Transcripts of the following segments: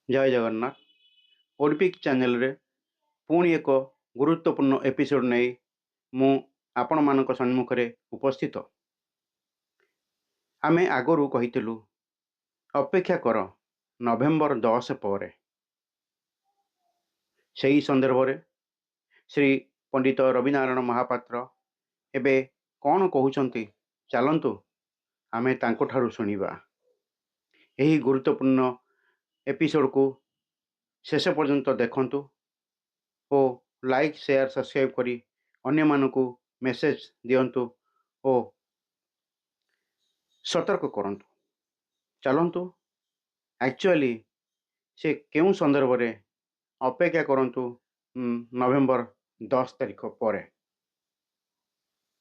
जय जगन्नाथ ओडिपिक चैनल रे पुणी एक गुरुत्वपूर्ण एपिसोड नहीं मु आपण मानक सम्मुख रे उपस्थित। आमे आगरू कहितलु अपेक्षा कर नवेम्बर 10 पर सही संदर्भ रे श्री पंडित रविनारायण महापात्र एबे कौन कहउचंती चलंतु आमे तांको ठारू सुनिबा। एही गुरुत्वपूर्ण एपिसोड को शेष पर्यंत देखंतु ओ लाइक शेयर सब्सक्राइब करी अन्य मानकु मेसेज दियंतु ओ सतर्क करंतु। चलंतु एक्चुअली से केउ संदर्भ रे अपेक्षा करंतु नवेम्बर 10 तारिख पर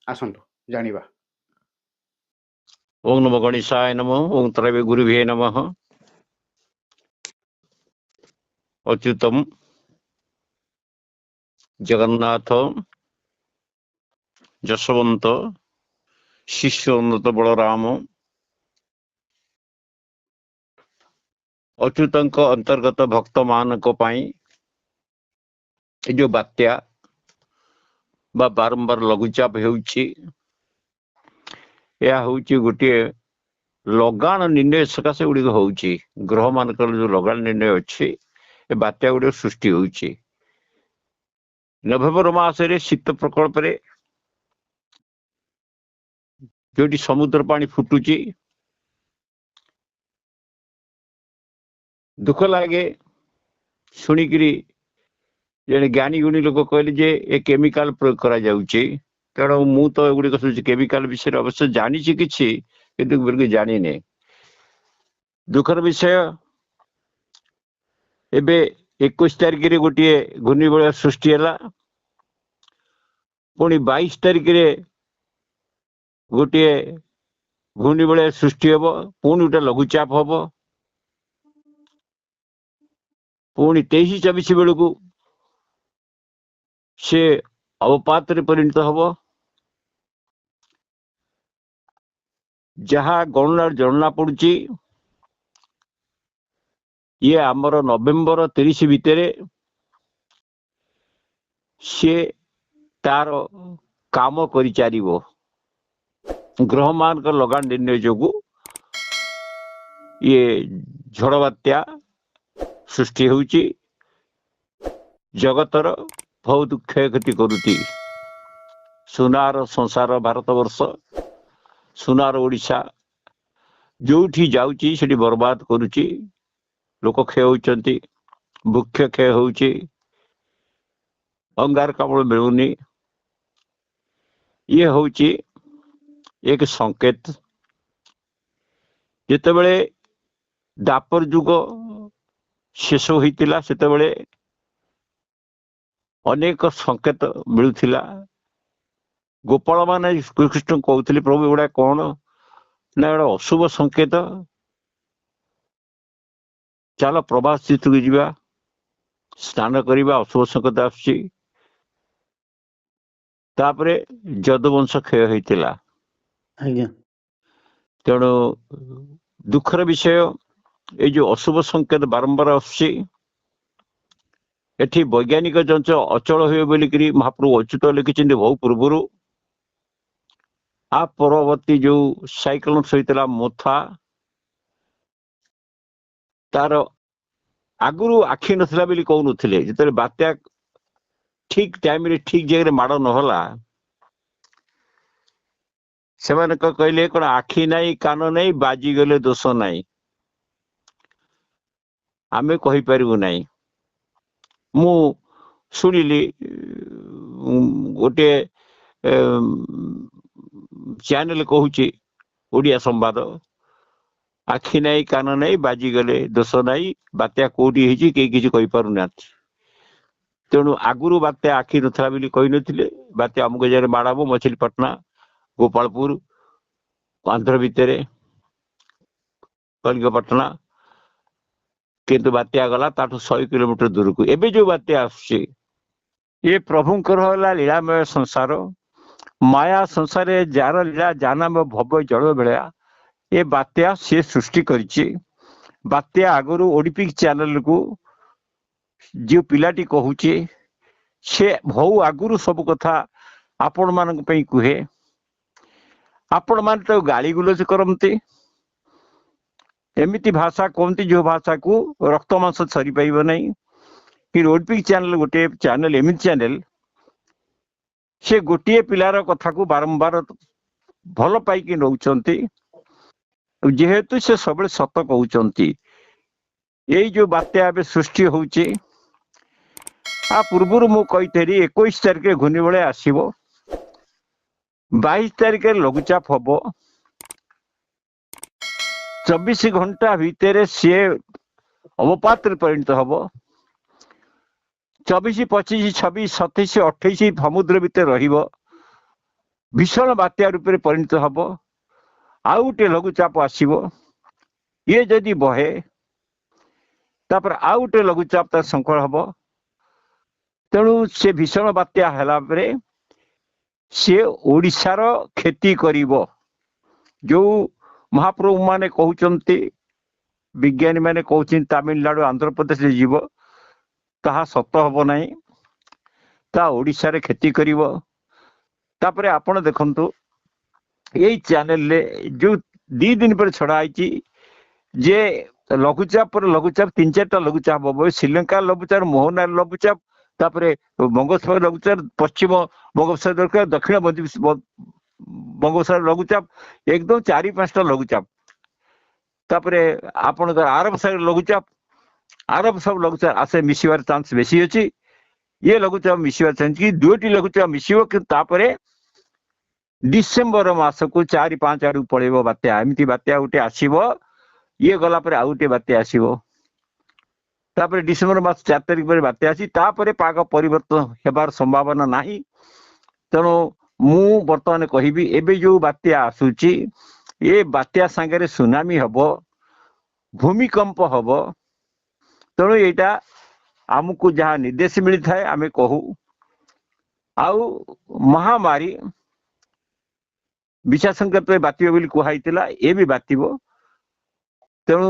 आसंतु जानिबा। ओम नमो गणेशाय नमः। ओम त्रैवे गुरुभ्ये नमः। अच्युतम जगन्नाथ जशवंत शिष्योन्नत बलराम अच्युतंक अंतर्गत भक्त मानक पाई जो बात्या बा बारंबार लघुचाप हेउची या होउची गोटे लगान निर्णय सकाशे गुड़िक होउची। ग्रह मानकर जो लगान निर्णय अच्छी ए बात्या गुड़ सृष्टि होउची। नवेम्बर मासरे शीत प्रकल्प रे जोटी समुद्र पानी फुटुची दुख लगे शुणिकी जड़े ज्ञानी गुणी लोक कहले जे ए केमिकाल प्रयोग करा जाउची। तेणु मु तो एगुड़िक शुणुची केमिकाल विषय अवश्य जानी किछि किंतु बिल्कुल जानी नहीं। दुखर विषय एबे 21 तारिख रे गोटे घूर्णिबलय सृष्टि है। पुणी 22 तारिख रे गोटे घूर्णिबलय सृष्टि हम पुणी गोटे लघुचाप हम पुणी 23-24 बेलू से अवपात परिणत हम। जहा गणना जना पड़ी ये आमर नवेम्बर 30 भितर सी तार काम कर चारिबो। ग्रह मान लगान निर्णय जोगु ये झड़ बात्या सृष्टि होउची जगतर बहुत क्षय क्षति करुती। सुनार संसार भारत वर्ष सुनार ओडिशा जोठी जाउची सेठी बर्बाद करुची। लोक क्षय होउचंती, वृक्ष क्षय होउची, अंगारकाम्ल मिलुनी। ये होउची एक संकेत। जेतेबेले दापर युग शेष होइतिला सेतेबेले अनेक संकेत मिलुथिला। गोपाल माने कृष्ण कहउथिले प्रभु एडा कौन ना एडा अशुभ संकेत, चल प्रभास चित्र को जीवा स्नान करवा। अशुभ संकेत आसुची। तापरे जदवंश क्षय होइतिला। तेणु दुखर विषय ये जो अशुभ संकेत बारंबार आसुची एठी वैज्ञानिक जंच अचल हुए बोलिकी महाप्रभु अच्युत लिखिं बहु पूर्व। आ परवर्ती जो साइक्लोन सहित मोथा तार आगुरु आखि नथिला बोली कहउनथिले। जेतले बात्या ठीक टाइम रे ठीक जगह माड़ नहला से कहले कौन आखि नहीं कान नहीं बाजी गले दोष नहीं आमे कहि परिबु नहीं। मु सुनिली गोटे चैनल कहूची ओडिया संवाद आखि नहीं कान नहीं बाजी गले दोष नहीं बात्या कोटी होती कई किसी कहि पारुना। तेणु आगुरु बात्या आखि नथला बोली कहि नथिले। बात्या अमुक जगह माड़ाबो मछलीपटना गोपालपुर आंध्र भितर कलिंगपटना किंतु बात्या गला ताठू 100 किलोमीटर दूर को। एबे जो बात्या आसुची ये प्रभुंकर होला लीलामय संसार। माया संसार जार लीला जाना भव्य जल बेड़ा ये बात्या सी सृष्टि करिछि। ବାତ୍ୟା ଆଗରୁ ଓଡିପିକ୍ ଚ୍ୟାନେଲ କୁ ଯେଉଁ ପିଲାଟି କହୁଛି ସେ ବହୁ ଆଗରୁ ସବୁ କଥା ଆପଣ ମାନଙ୍କ ପାଇଁ କୁହେ। ଆପଣ ମାନେ ତାକୁ ଗାଳି ଗୁଲଜ କରନ୍ତି, ଏମିତି ଭାଷା କୁହନ୍ତି ଯୋଉ ଭାଷାକୁ ରକ୍ତ ମାଂସ ସରିପାରିବ ନାହିଁ। କିନ୍ତୁ ଓଡିପିକ୍ ଚ୍ୟାନେଲ ଗୋଟେ ଚ୍ୟାନେଲ, ଏମିତି ଚ୍ୟାନେଲ ସେ ଗୋଟିଏ ପିଲାର କଥାକୁ ବାରମ୍ବାର ଭଲ ପାଇକି ନଉଛନ୍ତି, ଯେହେତୁ ସେ ସବୁବେଳେ ସତ କହୁଛନ୍ତି। ଏଇ ଯୋଉ ବାତ୍ୟା ଏବେ ସୃଷ୍ଟି ହଉଛି, ଆ ପୂର୍ବରୁ ମୁଁ କହିଥିଲି 21 ତାରିଖରେ ଘୂର୍ଣ୍ଣିବଳୟ ଆସିବ, 22 ତାରିଖରେ ଲଘୁଚାପ ହବ, 24 ଘଣ୍ଟା ଭିତରେ ସିଏ ଅବପାତରେ ପରିଣତ ହବ, 24, 25, 26, 27, 28 ସମୁଦ୍ର ଭିତରେ ରହିବ, ଭୀଷଣ ବାତ୍ୟା ରୂପରେ ପରିଣତ ହବ, ଆଉ ଗୋଟେ ଲଘୁଚାପ ଆସିବ, ଇଏ ଯଦି ବହେ ତାପରେ ଆଉ ଗୋଟେ ଲଘୁଚାପ ତାର ସଂକଳ ହବ। ତେଣୁ ସେ ଭୀଷଣ ବାତ୍ୟା ହେଲା ପରେ ସେ ଓଡ଼ିଶାର କ୍ଷତି କରିବ। ଯୋଉ ମହାପ୍ରଭୁ ମାନେ କହୁଛନ୍ତି, ବିଜ୍ଞାନୀ ମାନେ କହୁଛନ୍ତି ତାମିଲନାଡୁ ଆନ୍ଧ୍ରପ୍ରଦେଶରେ ଯିବ, ତାହା ସତ ହବ ନାହିଁ, ତାହା ଓଡ଼ିଶାରେ କ୍ଷତି କରିବ। ତାପରେ ଆପଣ ଦେଖନ୍ତୁ ଏଇ ଚ୍ୟାନେଲରେ ଯୋଉ 2 ଦିନ ପରେ ଛଡା ହେଇଛି ଯେ ଲଘୁଚାପ ପରେ ଲଘୁଚାପ 3-4ଟା ଲଘୁଚାପ ହବ। ଶ୍ରୀଲଙ୍କା ଲଘୁଚାପ, ମୋହନାର ଲଘୁଚାପ, ତାପରେ ବଙ୍ଗୋପସାଗର ଲଘୁଚାପ, ପଶ୍ଚିମ ବଙ୍ଗୋପସାଗର ଲଘୁଚାପ, ଦକ୍ଷିଣ ବଙ୍ଗୋପସାଗର ଲଘୁଚାପ, ଏକଦମ 4-5ଟା ଲଘୁଚାପ। ତାପରେ ଆପଣଙ୍କର ଆରବ ସାଗର ଲଘୁଚାପ, ଆରବ ସବୁ ଲଘୁଚାପ ଆସେ ମିଶିବାର ଚାନ୍ସ ବେଶୀ ଅଛି। ଇଏ ଲଘୁଚାପ ମିଶିବାର ଚାନ୍ସ କି 2ଟି ଲଘୁଚାପ ମିଶିବ, କିନ୍ତୁ ତାପରେ ଡିସେମ୍ବର ମାସକୁ 4-5 ଆଡକୁ ପଳେଇବ ବାତ୍ୟା। ଏମିତି ବାତ୍ୟା ଗୋଟେ ଆସିବ, ଇଏ ଗଲା ପରେ ଆଉ ଗୋଟେ ବାତ୍ୟା ଆସିବ, ତାପରେ ଡିସେମ୍ବର ମାସ 4 ତାରିଖ ପରେ ବାତ୍ୟା ଆସି, ତାପରେ ପାଗ ପରିବର୍ତ୍ତନ ହେବାର ସମ୍ଭାବନା ନାହିଁ। ତେଣୁ ମୁଁ ବର୍ତ୍ତମାନ କହିବି ଏବେ ଯୋଉ ବାତ୍ୟା ଆସୁଛି, ଏ ବାତ୍ୟା ସାଙ୍ଗରେ ସୁନାମି ହବ, ଭୂମିକମ୍ପ ହବ। ତେଣୁ ଏଇଟା ଆମକୁ ଯାହା ନିର୍ଦ୍ଦେଶ ମିଳିଥାଏ ଆମେ କହୁ। ଆଉ ମହାମାରୀ ବିଶାସଂକେତରେ ବାତିବ ବୋଲି କୁହାଯାଇଥିଲା, ଏ ବି ବାତିବ। ତେଣୁ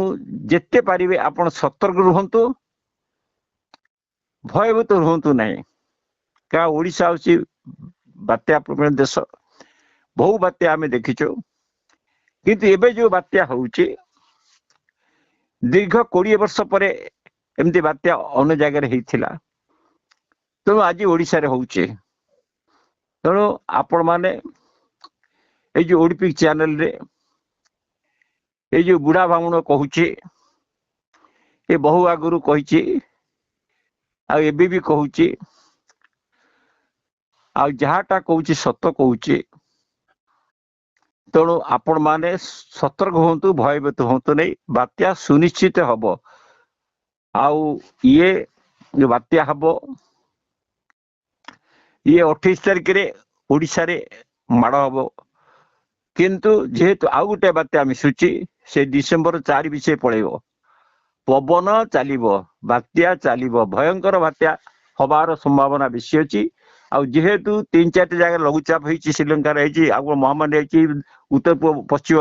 ଯେତେ ପାରିବେ ଆପଣ ସତର୍କ ରୁହନ୍ତୁ, ଭୟଭୀତ ରୁହନ୍ତୁ ନାହିଁ। କାରଣ ଓଡ଼ିଶା ହେଉଛି ବାତ୍ୟା ପ୍ରବଣ ଦେଶ, ବହୁ ବାତ୍ୟା ଆମେ ଦେଖିଛୁ। କିନ୍ତୁ ଏବେ ଯୋଉ ବାତ୍ୟା ହଉଛି, ଦୀର୍ଘ 20 ବର୍ଷ ପରେ ଏମିତି ବାତ୍ୟା ଅନ୍ୟ ଜାଗାରେ ହେଇଥିଲା, ତେଣୁ ଆଜି ଓଡ଼ିଶାରେ ହଉଛି। ତେଣୁ ଆପଣ ମାନେ ଏଇ ଯୋଉ ଓଡିପିକ୍ ଚ୍ୟାନେଲରେ ଏଇ ଯୋଉ ବୁଢା ବାମୁଣ କହୁଛି, ଏ ବହୁ ଆଗରୁ କହିଛି, ଆଉ ଏବେ ବି କହୁଛି, ଆଉ ଯାହାଟା କହୁଛି ସତ କହୁଛି। ତେଣୁ ଆପଣ ମାନେ ସତର୍କ ହୁଅନ୍ତୁ, ଭୟଭୀତ ହୁଅନ୍ତୁ ନାହିଁ, ବାତ୍ୟା ସୁନିଶ୍ଚିତ ହବ। ଆଉ ଇଏ ଯୋଉ ବାତ୍ୟା ହବ, ଇଏ 28 ତାରିଖରେ ଓଡ଼ିଶାରେ ମାଡ଼ ହବ। କିନ୍ତୁ ଯେହେତୁ ଆଉ ଗୋଟେ ବାତ୍ୟା ମିଶୁଛି, ସେ ଡିସେମ୍ବର 4 ବିଷୟ ପଳେଇବ, ପବନ ଚାଲିବ, ବାତ୍ୟା ଚାଲିବ, ଭୟଙ୍କର ବାତ୍ୟା ହବାର ସମ୍ଭାବନା ବେଶୀ ଅଛି। ଆଉ ଯେହେତୁ 3-4ଟି ଜାଗାରେ ଲଘୁଚାପ ହେଇଛି, ଶ୍ରୀଲଙ୍କାରେ ହେଇଛି, ଆଉ ମହାମାରୀ ହେଇଛି, ଉତ୍ତର ପଶ୍ଚିମ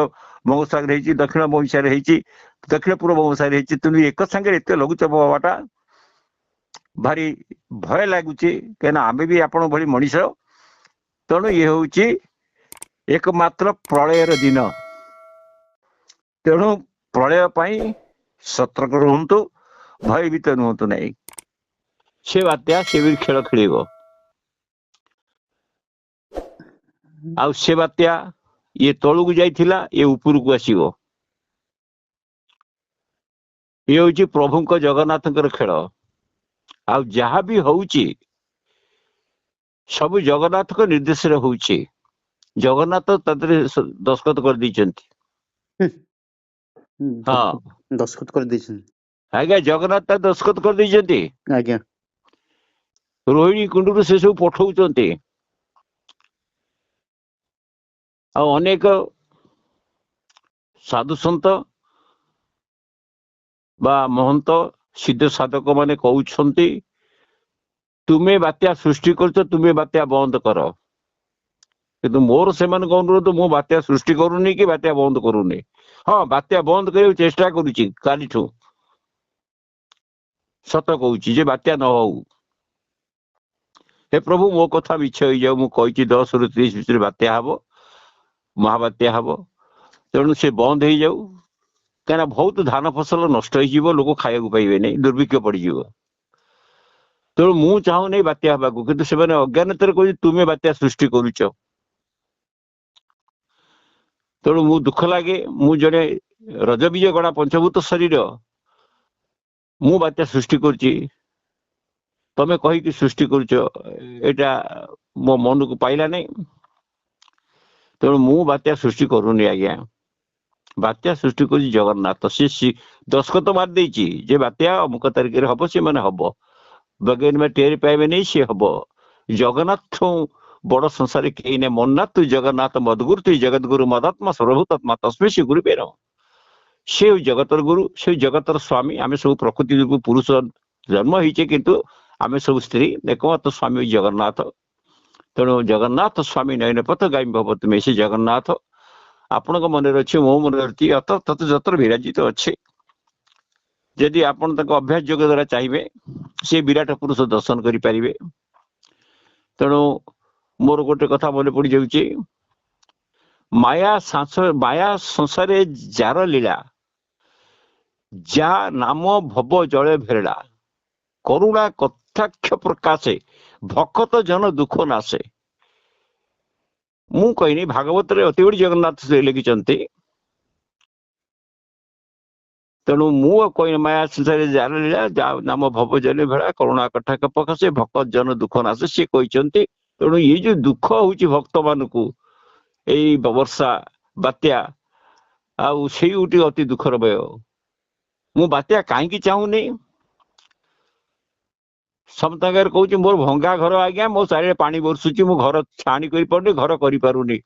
ବଙ୍ଗୋପସାଗର ହେଇଛି, ଦକ୍ଷିଣ ବଙ୍ଗୋପସାଗର ହେଇଛି, ଦକ୍ଷିଣ ପୂର୍ବ ବଙ୍ଗୋପସାଗର ହେଇଛି। ତେଣୁ ଏକ ସାଙ୍ଗରେ ଏତେ ଲଘୁଚାପ ହବାଟା ଭାରି ଭୟ ଲାଗୁଛି, କାହିଁକିନା ଆମେ ବି ଆପଣଙ୍କ ଭଳି ମଣିଷ। ତେଣୁ ଇଏ ହଉଛି ଏକମାତ୍ର ପ୍ରଳୟର ଦିନ। ତେଣୁ ପ୍ରଳୟ ପାଇଁ ସତର୍କ ରୁହନ୍ତୁ, ଭୟଭୀତ ରୁହନ୍ତୁ ନାହିଁ। ସେ ବାତ୍ୟା ସେ ବି ଖେଳ ଖେଳିବ। ଆଉ ସେ ବାତ୍ୟା ଇଏ ତଳକୁ ଯାଇଥିଲା, ଇଏ ଉପରକୁ ଆସିବ। ଇଏ ହଉଛି ପ୍ରଭୁଙ୍କ ଜଗନ୍ନାଥଙ୍କର ଖେଳ। ଆଉ ଯାହା ବି ହଉଛି ସବୁ ଜଗନ୍ନାଥଙ୍କ ନିର୍ଦ୍ଦେଶରେ ହଉଛି। ଜଗନ୍ନାଥ ତା ଦେହରେ ଦସ୍ତଖତ କରିଦେଇଛନ୍ତି। ହଁ ଦସ୍ତଖତ କରିଦେଇଛନ୍ତି ଆଜ୍ଞା, ଜଗନ୍ନାଥ ତା ଦସ୍ତଖତ କରିଦେଇଛନ୍ତି। ଆଜ୍ଞା। ରୋହିଣୀ କୁଣ୍ଡରୁ ସେ ସବୁ ପଠଉଛନ୍ତି। ଆଉ ଅନେକ ସାଧୁସନ୍ଥ ବା ମହନ୍ତ ସିଦ୍ଧ ସାଧକ ମାନେ କହୁଛନ୍ତି, ତୁମେ ବାତ୍ୟା ସୃଷ୍ଟି କରୁଛ, ତୁମେ ବାତ୍ୟା ବନ୍ଦ କର। କିନ୍ତୁ ମୋର ସେମାନଙ୍କ ଅନୁରୋଧ, ମୁଁ ବାତ୍ୟା ସୃଷ୍ଟି କରୁନି କି ବାତ୍ୟା ବନ୍ଦ କରୁନି। ହଁ, ବାତ୍ୟା ବନ୍ଦ କରିବାକୁ ଚେଷ୍ଟା କରୁଛି କାଲିଠୁ, ସତ କହୁଛି ଯେ ବାତ୍ୟା ନ ହଉ। ହେ ପ୍ରଭୁ, ମୋ କଥା ମିଛ ହେଇଯାଉ। ମୁଁ କହିଛି 10 ରୁ 30 ଭିତରେ ବାତ୍ୟା ହବ, ମହାବାତ୍ୟା ହବ, ତେଣୁ ସେ ବନ୍ଦ ହେଇଯାଉ। କାହିଁକିନା ବହୁତ ଧାନ ଫସଲ ନଷ୍ଟ ହେଇଯିବ, ଲୋକ ଖାଇବାକୁ ପାଇବେନି, ଦୁର୍ଭିକ୍ଷ ପଡିଯିବ। ତେଣୁ ମୁଁ ଚାହୁଁନି ବାତ୍ୟା ହବାକୁ, କିନ୍ତୁ ସେମାନେ ଅଜ୍ଞାନତାରେ କହୁଛି ତୁମେ ବାତ୍ୟା ସୃଷ୍ଟି କରୁଛ। ତେଣୁ ମୁଁ ଦୁଃଖ ଲାଗେ, ମୁଁ ଜଣେ ରଜବୀଜ ଗଣା ପଞ୍ଚଭୂତ ଶରୀର, ମୁଁ ବାତ୍ୟା ସୃଷ୍ଟି କରୁଛି, ତମେ କହିକି ସୃଷ୍ଟି କରୁଛ, ଏଇଟା ମୋ ମନକୁ ପାଇଲା ନାହିଁ। ତେଣୁ ମୁଁ ବାତ୍ୟା ସୃଷ୍ଟି କରୁନି ଆଜ୍ଞା। ବାତ୍ୟା ସୃଷ୍ଟି କରୁଛି ଜଗନ୍ନାଥ। ସେ ଦସ୍ତଖତ ମାରି ଦେଇଛି ଯେ ବାତ୍ୟା ଅମୁକ ତାରିଖରେ ହବ, ସେମାନେ ହବ, ବୈଜ୍ଞାନିକ ଟେରି ପାଇବେନି, ସିଏ ହବ। ଜଗନ୍ନାଥ ବଡ ସଂସାରେ କେହି ନାହିଁ। ମନ୍ନାଥ ତୁ ଜଗନ୍ନାଥ ମଦଗୁରୁ, ତୁ ଜଗତଗୁରୁ ମଦାତ୍ମା ସର୍ବଭୂତାତ୍ମା ତସ୍ମୈ ଶ୍ରୀ ଗୁରୁ ବେର। ସେ ଜଗତର ଗୁରୁ, ସେ ଜଗତର ସ୍ୱାମୀ। ଆମେ ସବୁ ପ୍ରକୃତି ରୂପ ପୁରୁଷ ଜନ୍ମ ହେଇଛେ, କିନ୍ତୁ ଆମେ ସବୁ ସ୍ତ୍ରୀ। ଏକମାତ୍ର ସ୍ୱାମୀ ଜଗନ୍ନାଥ। ତେଣୁ ଜଗନ୍ନାଥ ସ୍ୱାମୀ ନୟନ ପଥ ଗାମୀ ଭବ ତୁମେ, ସେ ଜଗନ୍ନାଥ ଆପଣଙ୍କ ମନରେ ଅଛି, ମୋ ମନରେ ଅଛି, ତତ ଯତ୍ର ବିରାଜିତ ଅଛି। ଯଦି ଆପଣ ତାଙ୍କ ଅଭ୍ୟାସ ଯୋଗ ଦ୍ୱାରା ଚାହିଁବେ, ସେ ବିରାଟ ପୁରୁଷ ଦର୍ଶନ କରିପାରିବେ। ତେଣୁ ମୋର ଗୋଟେ କଥା ମନେ ପଡିଯାଉଛି, ମାୟା ସଂସାରେ ଯାର ଲୀଳା, ଯା ନାମ ଭବ ଜଳେ ଭେରଡ଼ା, କରୁଣା କଥାକ୍ଷ ପ୍ରକାଶେ, ଭକତ ଜନ ଦୁଃଖ ନାଶେ। ମୁଁ କହିନି, ଭାଗବତରେ ଅତି ବଡ଼ି ଜଗନ୍ନାଥ ଲେଖିଛନ୍ତି। ତେଣୁ ମୁଁ କହିନି, ମାୟା ସଂସାରେ ଯାର ଲୀଳା, ଯା ନାମ ଭବ ଜଳେ ଭେଳା, କରୁଣା କଥାକ୍ଷ ପ୍ରକାଶେ, ଭକତ ଜନ ଦୁଃଖ ନାଶେ, ସିଏ କହିଛନ୍ତି। ତେଣୁ ଏଇ ଯୋଉ ଦୁଃଖ ହଉଛି ଭକ୍ତ ମାନଙ୍କୁ, ଏଇ ବର୍ଷା ବାତ୍ୟା, ଆଉ ସେଇ ଗୋଟେ ଅତି ଦୁଃଖର ଭୟ। ମୁଁ ବାତ୍ୟା କାହିଁକି ଚାହୁଁନି? ସମସ୍ତଙ୍କର କହୁଛି ମୋର ଭଙ୍ଗା ଘର ଆଜ୍ଞା, ମୋ ଚାରିଆଡେ ପାଣି ବର୍ଷୁଛି, ମୁଁ ଘର ଛାଣି କରିପାରୁନି, ଘର କରିପାରୁନି,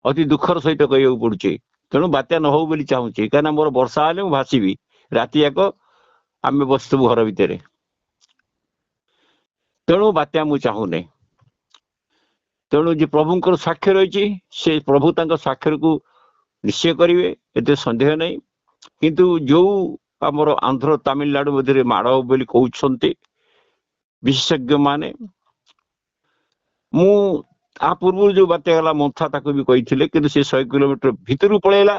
ଅତି ଦୁଃଖର ସହିତ କହିବାକୁ ପଡୁଛି। ତେଣୁ ବାତ୍ୟା ନ ହଉ ବୋଲି ଚାହୁଁଛି, କାହିଁକିନା ମୋର ବର୍ଷା ହେଲେ ମୁଁ ଭାସିବି, ରାତି ଯାକ ଆମେ ବସିଥିବୁ ଘର ଭିତରେ। ତେଣୁ ବାତ୍ୟା ମୁଁ ଚାହୁଁନି। ତେଣୁ ଯେ ପ୍ରଭୁଙ୍କର ସାକ୍ଷ୍ୟ ରହିଛି, ସେ ପ୍ରଭୁ ତାଙ୍କ ସାକ୍ଷ୍ୟକୁ ନିଶ୍ଚୟ କରିବେ, ଏତେ ସନ୍ଦେହ ନାହିଁ। କିନ୍ତୁ ଯୋଉ ଆମର ଆନ୍ଧ୍ର ତାମିଲନାଡୁ ମଧ୍ୟରେ ମାଡ଼ ବୋଲି କହୁଛନ୍ତି ବିଶେଷଜ୍ଞ ମାନେ, ମୁଁ ତା ପୂର୍ବରୁ ଯୋଉ ବାତ୍ୟା ଗଲା ମନ୍ଥା, ତାକୁ ବି କହିଥିଲେ, କିନ୍ତୁ ସେ 100 କିଲୋମିଟର ଭିତରକୁ ପଳେଇଲା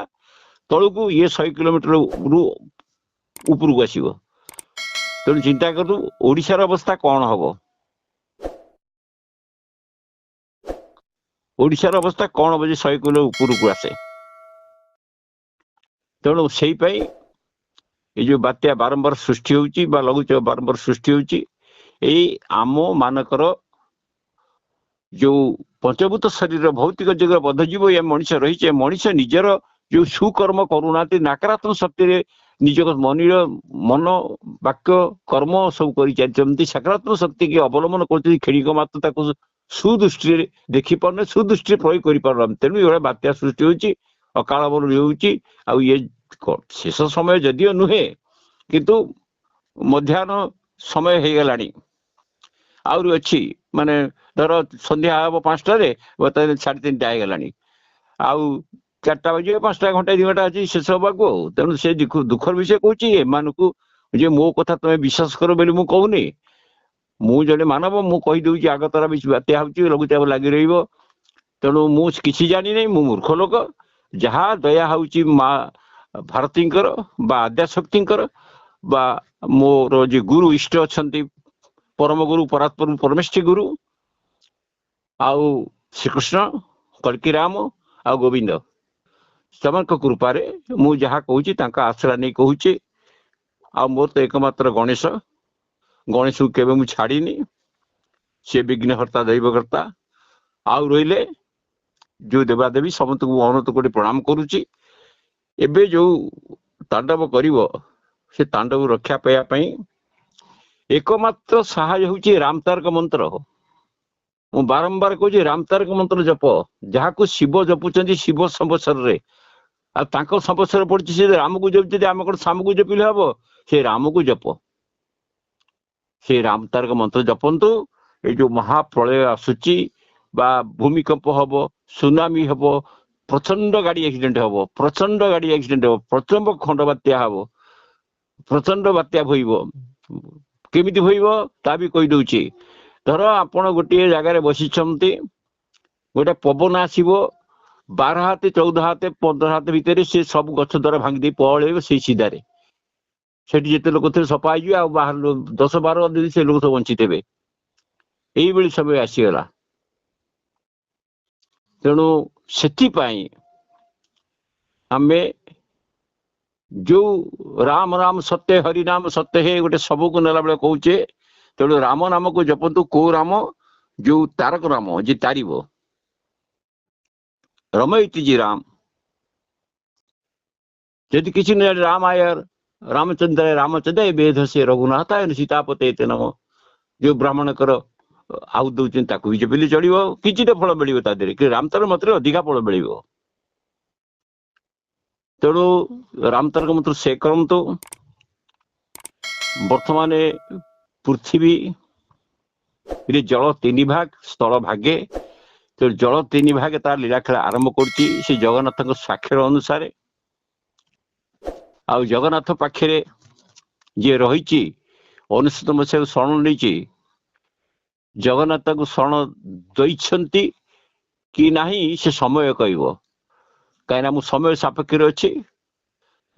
ତଳକୁ, ଇଏ 100 କିଲୋମିଟର ଉପରକୁ ଆସିବ। ତେଣୁ ଚିନ୍ତା କରନ୍ତୁ ଓଡିଶାର ଅବସ୍ଥା କଣ ହବ, ଓଡିଶାର ଅବସ୍ଥା କଣ ହବ ଯେ 100 କିଲୋ ଉପରକୁ ଆସେ। ତେଣୁ ସେଇପାଇଁ ଏଇ ଯୋଉ ବାତ୍ୟା ବାରମ୍ବାର ସୃଷ୍ଟି ହଉଛି ବା ଲଘୁଚାପ ବାରମ୍ବାର ସୃଷ୍ଟି ହଉଛି, ଏଇ ଆମ ମାନଙ୍କର ଯୋଉ ପଞ୍ଚଭୂତ ଶରୀର ଭୌତିକ ଯୁଗର ବଦ୍ଧଜୀବ ଏ ମଣିଷ ରହିଛି, ଏ ମଣିଷ ନିଜର ଯୋଉ ସୁକର୍ମ କରୁନାହାନ୍ତି, ନକାରାତ୍ମକ ଶକ୍ତିରେ ନିଜ ମନ ବାକ୍ୟ କର୍ମ ସବୁ କରିଚାଲିଛନ୍ତି, ସକାରାତ୍ମକ ଶକ୍ତିକି ଅବଲମ୍ବନ କରୁଛନ୍ତି, କ୍ଷଣିକ ମାତ୍ର ତାକୁ ସୁଦୃଷ୍ଟିରେ ଦେଖିପାରୁନେ, ସୁଦୃଷ୍ଟିରେ ପ୍ରୟୋଗ କରିପାରୁନାହାନ୍ତି। ତେଣୁ ଏଇଭଳିଆ ବାତ୍ୟା ସୃଷ୍ଟି ହଉଛି, ଅକାଳ ବରୁଣୀ ହେଉଛି। ଆଉ ଇଏ ଶେଷ ସମୟ ଯଦିଓ ନୁହେଁ, କିନ୍ତୁ ମଧ୍ୟାହ୍ନ ସମୟ ହେଇଗଲାଣି, ଆହୁରି ଅଛି, ମାନେ ଧର ସନ୍ଧ୍ୟା ହବ 5ଟାରେ, ବର୍ତ୍ତମାନ 3:30 ହେଇଗଲାଣି, ଆଉ 4ଟା ବାଜିବ, 5ଟା ଘଣ୍ଟା 2 ଘଣ୍ଟା ଅଛି ଶେଷ ହବାକୁ। ଆଉ ତେଣୁ ସେ ଦୁଃଖର ବିଷୟ କହୁଛି ଏମାନଙ୍କୁ, ଯେ ମୋ କଥା ତମେ ବିଶ୍ୱାସ କର ବୋଲି ମୁଁ କହୁନି। ମୁଁ ଜଣେ ମାନବ, ମୁଁ କହିଦଉଛି ଆଗତରା ବାତ୍ୟା ହଉଛି, ଲଘୁଚାପ ଲାଗି ରହିବ। ତେଣୁ ମୁଁ କିଛି ଜାଣିନାହିଁ, ମୁଁ ମୂର୍ଖ ଲୋକ। ଯାହା ଦୟା ହଉଛି ମା ଭାରତୀଙ୍କର ବା ଆଦ୍ୟାଶକ୍ତିଙ୍କର ବା ମୋର ଯେ ଗୁରୁ ଇଷ୍ଟ ଅଛନ୍ତି, ପରମ ଗୁରୁ ପରାତ୍ପର ପରମେଷ୍ଠି ଗୁରୁ, ଆଉ ଶ୍ରୀକୃଷ୍ଣ, କଳ୍କି ରାମ ଆଉ ଗୋବିନ୍ଦ, ସେମାନଙ୍କ କୃପାରେ ମୁଁ ଯାହା କହୁଛି ତାଙ୍କ ଆଶ୍ରୟ ନେଇ କହୁଛି। ଆଉ ମୋର ତ ଏକମାତ୍ର ଗଣେଶ, ଗଣେଶକୁ କେବେ ମୁଁ ଛାଡ଼ିନି, ସେ ବିଘ୍ନହର୍ତ୍ତା ଦୈବକର୍ତ୍ତା। ଆଉ ରହିଲେ ଯୋଉ ଦେବାଦେବୀ, ସମସ୍ତଙ୍କୁ ଅନନ୍ତ କୋଟି ପ୍ରଣାମ କରୁଛି। ଏବେ ଯୋଉ ତାଣ୍ଡବ କରିବ, ସେ ତାଣ୍ଡବ ରକ୍ଷା ପାଇବା ପାଇଁ ଏକମାତ୍ର ସାହାଯ୍ୟ ହଉଛି ରାମତାରକ ମନ୍ତ୍ର। ମୁଁ ବାରମ୍ବାର କହୁଛି, ରାମତାରକ ମନ୍ତ୍ର ଜପ, ଯାହାକୁ ଶିବ ଜପୁଛନ୍ତି ଶିବ ସମ୍ବତ୍ସରରେ, ଆଉ ତାଙ୍କ ସମ୍ବତ୍ସର ପଡିଛି, ସେ ରାମକୁ ଜପୁଛନ୍ତି, ଆମେ କଣ ଶ୍ୟାମକୁ ଜପିଲେ ହବ? ସେ ରାମକୁ ଜପ, ସେ ରାମତାରକ ମନ୍ତ୍ର ଜପନ୍ତୁ। ଏଇ ଯୋଉ ମହାପ୍ରଳୟ ଆସୁଛି, বা ভূমিকম্প হব, সুনামি হব, প্রচন্ড গাড়ি আক্সিডেন্ট হব, প্রচন্ড গাড়ি আক্সিডেন্ট হব, প্রচন্ড খଣ୍ଡ বাତ୍ୟା হବ, ପ୍ରଚଣ୍ଡ ବାତ୍ୟା ବୋଇବ। କେମିତି ବୋଇବ ତା ବି କହିଦଉଛି। ଧର ଆପଣ ଗୋଟିଏ ଜାଗାରେ ବସିଛନ୍ତି, ଗୋଟେ ପବନ ଆସିବ 12 ହାତ 14 ହାତ 15 ହାତ ଭିତରେ, ସେ ସବୁ ଗଛ ଦ୍ୱାରା ଭାଙ୍ଗି ଦେଇ ପଳେଇବ ସେଇ ସିଧାରେ। ସେଠି ଯେତେ ଲୋକ ଥିବେ ସଫା ହେଇଯିବେ, ଆଉ ବାହାର 10-12 ଦିନ ସେ ଲୋକ ସବୁ ବଞ୍ଚିଥିବେ। ଏଇଭଳି ସମୟ ଆସିଗଲା। ତେଣୁ ସେଥିପାଇଁ ଆମେ ଯୋଉ ରାମ ରାମ ସତ୍ୟ ହରି ନାମ ସତ୍ୟ ହେ ଗୋଟେ ସବୁକୁ ନେଲା ବେଳେ କହୁଛେ। ତେଣୁ ରାମ ନାମକୁ ଜପନ୍ତୁ। କୋଉ ରାମ? ଯୋଉ ତାରକ ରାମ, ଯିଏ ତାରିବ। ରମଇତି ଜି ରାମ। ଯଦି କିଛି ନୁହେଁ ରାମ ଆୟର ରାମଚନ୍ଦ୍ର ରାମଚନ୍ଦ୍ର ଏ ବେଦ ସେ ରଘୁନାଥ ସୀତାପତେ ଏତେ ନମ। ଯୋଉ ବ୍ରାହ୍ମଣଙ୍କର ଆଉ ଦଉଛନ୍ତି ତାକୁ ବି ଜପିଲେ ଚଳିବ, କିଛିଟା ଫଳ ମିଳିବ ତା ଦେହରେ। କିନ୍ତୁ ରାମତାରକ ମତରେ ଅଧିକା ଫଳ ମିଳିବ। ତେଣୁ ରାମତାରକ ମନ୍ତ୍ର ସେ କରନ୍ତୁ। ବର୍ତ୍ତମାନ ପୃଥିବୀରେ ଜଳ 3 ଭାଗ, ସ୍ଥଳ ଭାଗେ। ତେଣୁ ଜଳ 3 ଭାଗେ ତାର ଲୀଳାଖେଳା ଆରମ୍ଭ କରୁଛି ସେ ଜଗନ୍ନାଥଙ୍କ ସ୍ୱାକ୍ଷର ଅନୁସାରେ। ଆଉ ଜଗନ୍ନାଥ ପାଖରେ ଯିଏ ରହିଛି, 99 ମସିହାକୁ ଶରଣ ନେଇଛି, ଜଗନ୍ନାଥଙ୍କୁ ଶରଣ ଦେଇଛନ୍ତି କି ନାହିଁ ସେ ସମୟ କହିବ। କାହିଁକିନା ମୁଁ ସମୟ ସାପେକ୍ଷରେ ଅଛି।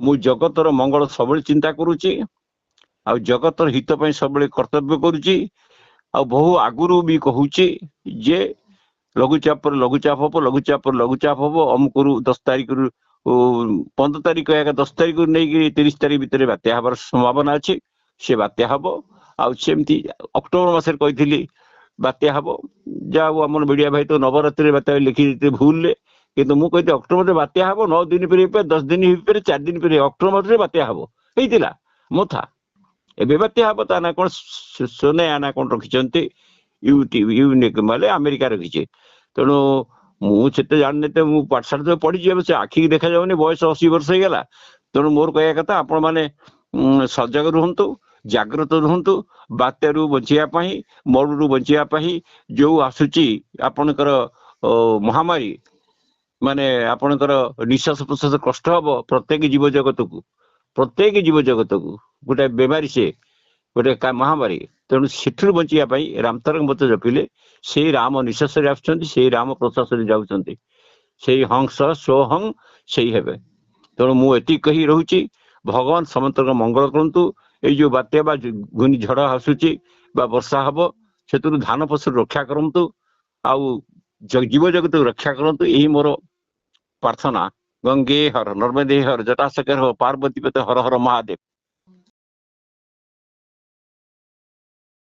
ମୁଁ ଜଗତର ମଙ୍ଗଳ ସବୁବେଳେ ଚିନ୍ତା କରୁଛି, ଆଉ ଜଗତର ହିତ ପାଇଁ ସବୁବେଳେ କର୍ତ୍ତବ୍ୟ କରୁଛି। ଆଉ ବହୁ ଆଗରୁ ବି କହୁଛି ଯେ ଲଘୁଚାପ ପରେ ଲଘୁଚାପ ହବ, ଲଘୁଚାପ ପରେ ଲଘୁଚାପ ହବ। ଅମୁକରୁ 10 ତାରିଖରୁ 15 ତାରିଖ 10 ତାରିଖରୁ ନେଇକି 30 ତାରିଖ ଭିତରେ ବାତ୍ୟା ହେବାର ସମ୍ଭାବନା ଅଛି। ସେ ବାତ୍ୟା ହବ। ଆଉ ସେମିତି ଅକ୍ଟୋବର ମାସରେ କହିଥିଲି ବାତ୍ୟା ହବ। ଯାହା ହଉ ଆମର ମିଡିଆ ଭାଇ ତ ନବରାତ୍ରିରେ ବାତ୍ୟା ଲେଖି ଦେଇଥିଲେ ଭୁଲରେ, କିନ୍ତୁ ମୁଁ କହିଥିଲି ଅକ୍ଟୋବରରେ ବାତ୍ୟା ହବ। 9 ଦିନ ପରେ ହେଇପାରେ, 10 ଦିନ ହେଇପାରେ, 4 ଦିନ ପରେ। ଅକ୍ଟୋବର ମାସରେ ବାତ୍ୟା ହବ ହେଇଥିଲା ମୋଥା। ଏବେ ବାତ୍ୟା ହବ। ତା ନା କଣ? ସୋନାୟା ନା କଣ ରଖିଛନ୍ତି, ୟୁନିକ୍ ମାନେ ଆମେରିକା ରଖିଛି। ତେଣୁ ମୁଁ ସେତେ ଜାଣିନି, ମୁଁ ପାଠଶାଠ ତ ପଢିଛି, ଏବେ ସେ ଆଖିକି ଦେଖାଯାଉନି, ବୟସ 80 ବର୍ଷ ହେଇଗଲା। ତେଣୁ ମୋର କହିବା କଥା, ଆପଣ ମାନେ ସଜାଗ ରୁହନ୍ତୁ, ଜାଗ୍ରତ ରୁହନ୍ତୁ। ବାତ୍ୟାରୁ ବଞ୍ଚିବା ପାଇଁ, ମରୁରୁ ବଞ୍ଚିବା ପାଇଁ, ଯୋଉ ଆସୁଛି ଆପଣଙ୍କର ମହାମାରୀ, ମାନେ ଆପଣଙ୍କର ନିଶ୍ୱାସ ପ୍ରଶ୍ୱାସ କଷ୍ଟ ହବ ପ୍ରତ୍ୟେକ ଜୀବଜଗତକୁ ଗୋଟେ ବେମାରୀ, ସେ ଗୋଟେ ମହାମାରୀ। ତେଣୁ ସେଠରୁ ବଞ୍ଚିବା ପାଇଁ ରାମତାରକ ମନ୍ତ୍ର ଜପିଲେ ସେଇ ରାମ ନିଶ୍ୱାସରେ ଆସୁଛନ୍ତି, ସେଇ ରାମ ପ୍ରଶ୍ୱାସରେ ଯାଉଛନ୍ତି, ସେଇ ହଂସ ସ୍ୱହଂ ସେଇ ହେବେ। ତେଣୁ ମୁଁ ଏତିକି କହି ରହୁଛି, ଭଗବାନ ସମସ୍ତଙ୍କ ମଙ୍ଗଳ କରନ୍ତୁ। ଏଇ ଯୋଉ ବାତ୍ୟା ବା ଘୂର୍ଣ୍ଣିଝଡ଼ ଆସୁଛି ବା ବର୍ଷା ହବ, ସେଥିରୁ ଧାନ ଫସଲ ରକ୍ଷା କରନ୍ତୁ, ଆଉ ଜୀବଜଗତକୁ ରକ୍ଷା କରନ୍ତୁ। ଏହି ମୋର ପ୍ରାର୍ଥନା। ଗଙ୍ଗେ ହର, ନର୍ମଦେ ହର, ଜଟାଶଙ୍କର ହର, ପାର୍ବତୀ ପତେ ହର ହର ମହାଦେବ।